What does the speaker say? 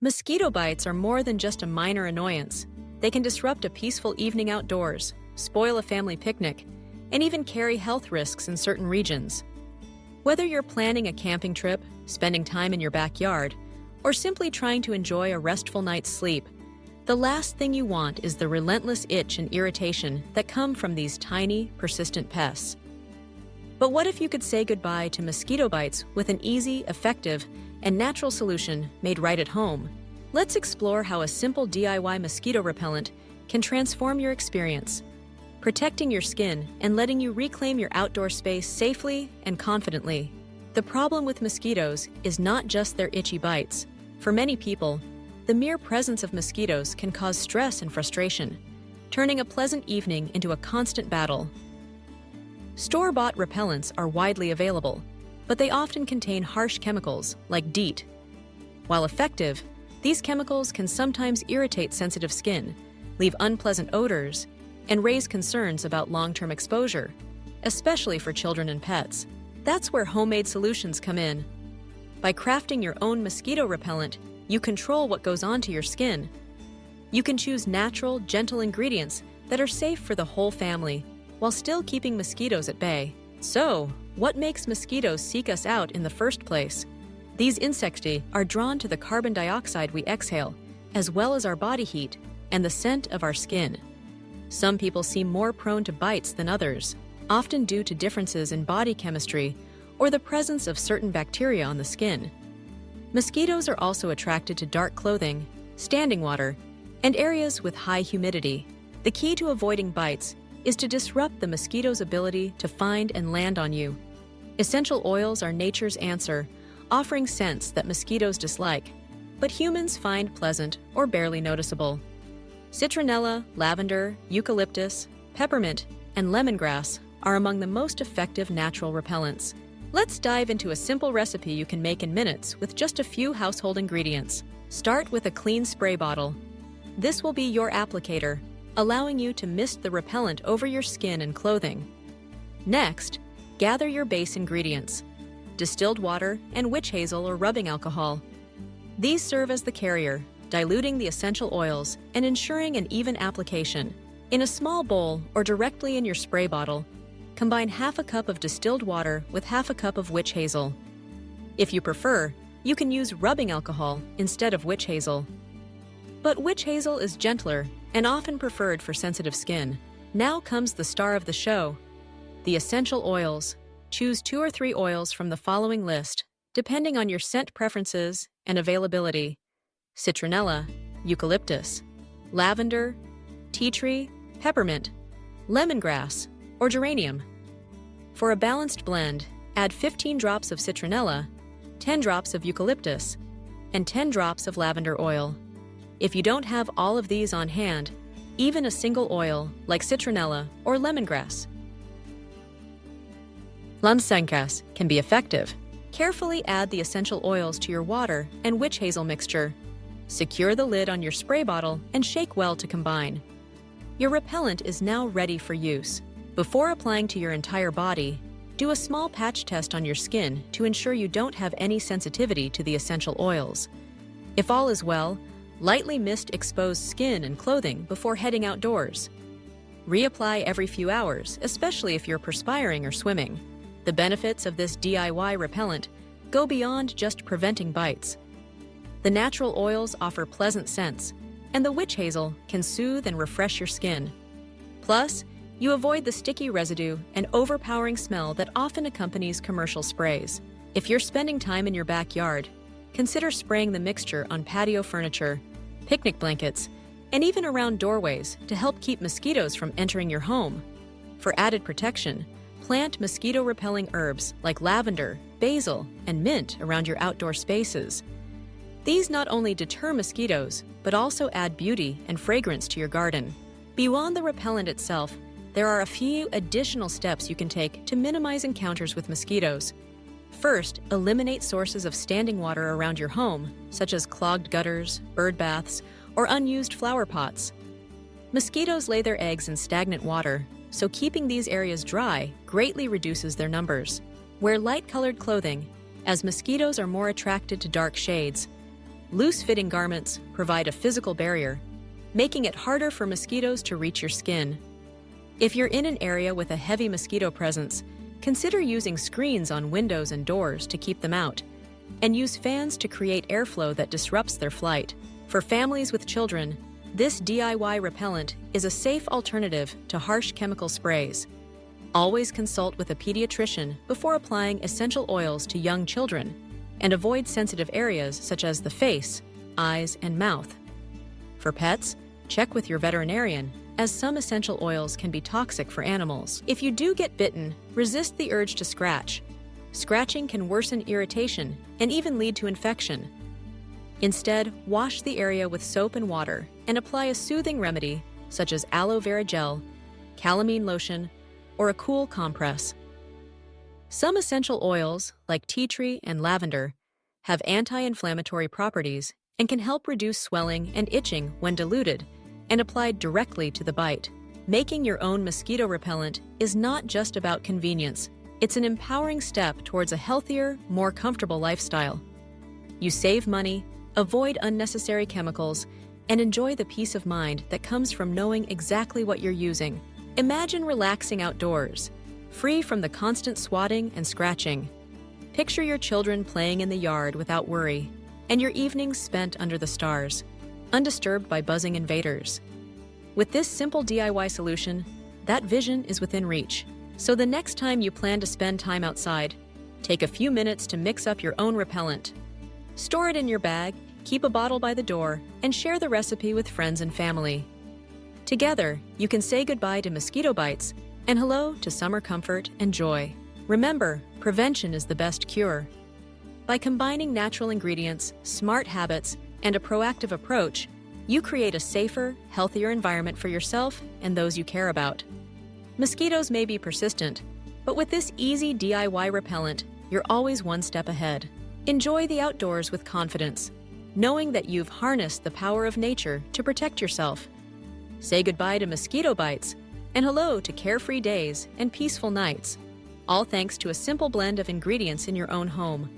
Mosquito bites are more than just a minor annoyance. They can disrupt a peaceful evening outdoors, spoil a family picnic, and even carry health risks in certain regions. Whether you're planning a camping trip, spending time in your backyard, or simply trying to enjoy a restful night's sleep, the last thing you want is the relentless itch and irritation that come from these tiny, persistent pests. But what if you could say goodbye to mosquito bites with an easy, effective, and natural solution made right at home? Let's explore how a simple DIY mosquito repellent can transform your experience, protecting your skin and letting you reclaim your outdoor space safely and confidently. The problem with mosquitoes is not just their itchy bites. For many people, the mere presence of mosquitoes can cause stress and frustration, turning a pleasant evening into a constant battle. Store-bought repellents are widely available, but they often contain harsh chemicals like DEET. While effective, these chemicals can sometimes irritate sensitive skin, leave unpleasant odors, and raise concerns about long-term exposure, especially for children and pets. That's where homemade solutions come in. By crafting your own mosquito repellent, you control what goes onto your skin. You can choose natural, gentle ingredients that are safe for the whole family, while still keeping mosquitoes at bay. So, what makes mosquitoes seek us out in the first place? These insects are drawn to the carbon dioxide we exhale, as well as our body heat and the scent of our skin. Some people seem more prone to bites than others, often due to differences in body chemistry or the presence of certain bacteria on the skin. Mosquitoes are also attracted to dark clothing, standing water, and areas with high humidity. The key to avoiding bites is to disrupt the mosquito's ability to find and land on you. Essential oils are nature's answer, offering scents that mosquitoes dislike, but humans find pleasant or barely noticeable. Citronella, lavender, eucalyptus, peppermint, and lemongrass are among the most effective natural repellents. Let's dive into a simple recipe you can make in minutes with just a few household ingredients. Start with a clean spray bottle. This will be your applicator, allowing you to mist the repellent over your skin and clothing. Next, gather your base ingredients: distilled water and witch hazel or rubbing alcohol. These serve as the carrier, diluting the essential oils and ensuring an even application. In a small bowl or directly in your spray bottle, combine half a cup of distilled water with half a cup of witch hazel. If you prefer, you can use rubbing alcohol instead of witch hazel. But witch hazel is gentler and often preferred for sensitive skin. Now comes the star of the show, the essential oils. Choose 2 or 3 oils from the following list, depending on your scent preferences and availability: citronella, eucalyptus, lavender, tea tree, peppermint, lemongrass, or geranium. For a balanced blend, add 15 drops of citronella, 10 drops of eucalyptus, and 10 drops of lavender oil. If you don't have all of these on hand, even a single oil like citronella or lemongrass can be effective. Carefully add the essential oils to your water and witch hazel mixture. Secure the lid on your spray bottle and shake well to combine. Your repellent is now ready for use. Before applying to your entire body, do a small patch test on your skin to ensure you don't have any sensitivity to the essential oils. If all is well, lightly mist exposed skin and clothing before heading outdoors. Reapply every few hours, especially if you're perspiring or swimming. The benefits of this DIY repellent go beyond just preventing bites. The natural oils offer pleasant scents, and the witch hazel can soothe and refresh your skin. Plus, you avoid the sticky residue and overpowering smell that often accompanies commercial sprays. If you're spending time in your backyard, consider spraying the mixture on patio furniture, picnic blankets, and even around doorways to help keep mosquitoes from entering your home. For added protection, plant mosquito-repelling herbs like lavender, basil, and mint around your outdoor spaces. These not only deter mosquitoes, but also add beauty and fragrance to your garden. Beyond the repellent itself, there are a few additional steps you can take to minimize encounters with mosquitoes. First, eliminate sources of standing water around your home, such as clogged gutters, bird baths, or unused flower pots. Mosquitoes lay their eggs in stagnant water, so keeping these areas dry greatly reduces their numbers. Wear light-colored clothing, as mosquitoes are more attracted to dark shades. Loose-fitting garments provide a physical barrier, making it harder for mosquitoes to reach your skin. If you're in an area with a heavy mosquito presence, consider using screens on windows and doors to keep them out, and use fans to create airflow that disrupts their flight. For families with children, this DIY repellent is a safe alternative to harsh chemical sprays. Always consult with a pediatrician before applying essential oils to young children, and avoid sensitive areas such as the face, eyes, and mouth. For pets, check with your veterinarian, as some essential oils can be toxic for animals. If you do get bitten, resist the urge to scratch. Scratching can worsen irritation and even lead to infection. Instead, wash the area with soap and water and apply a soothing remedy such as aloe vera gel, calamine lotion, or a cool compress. Some essential oils, like tea tree and lavender, have anti-inflammatory properties and can help reduce swelling and itching when diluted and applied directly to the bite. Making your own mosquito repellent is not just about convenience. It's an empowering step towards a healthier, more comfortable lifestyle. You save money, avoid unnecessary chemicals, and enjoy the peace of mind that comes from knowing exactly what you're using. Imagine relaxing outdoors, free from the constant swatting and scratching. Picture your children playing in the yard without worry, and your evenings spent under the stars, undisturbed by buzzing invaders. With this simple DIY solution, that vision is within reach. So the next time you plan to spend time outside, take a few minutes to mix up your own repellent. Store it in your bag, keep a bottle by the door, and share the recipe with friends and family. Together, you can say goodbye to mosquito bites and hello to summer comfort and joy. Remember, prevention is the best cure. By combining natural ingredients, smart habits, and a proactive approach, you create a safer, healthier environment for yourself and those you care about. Mosquitoes may be persistent, but with this easy DIY repellent, you're always one step ahead. Enjoy the outdoors with confidence, knowing that you've harnessed the power of nature to protect yourself. Say goodbye to mosquito bites and hello to carefree days and peaceful nights, all thanks to a simple blend of ingredients in your own home.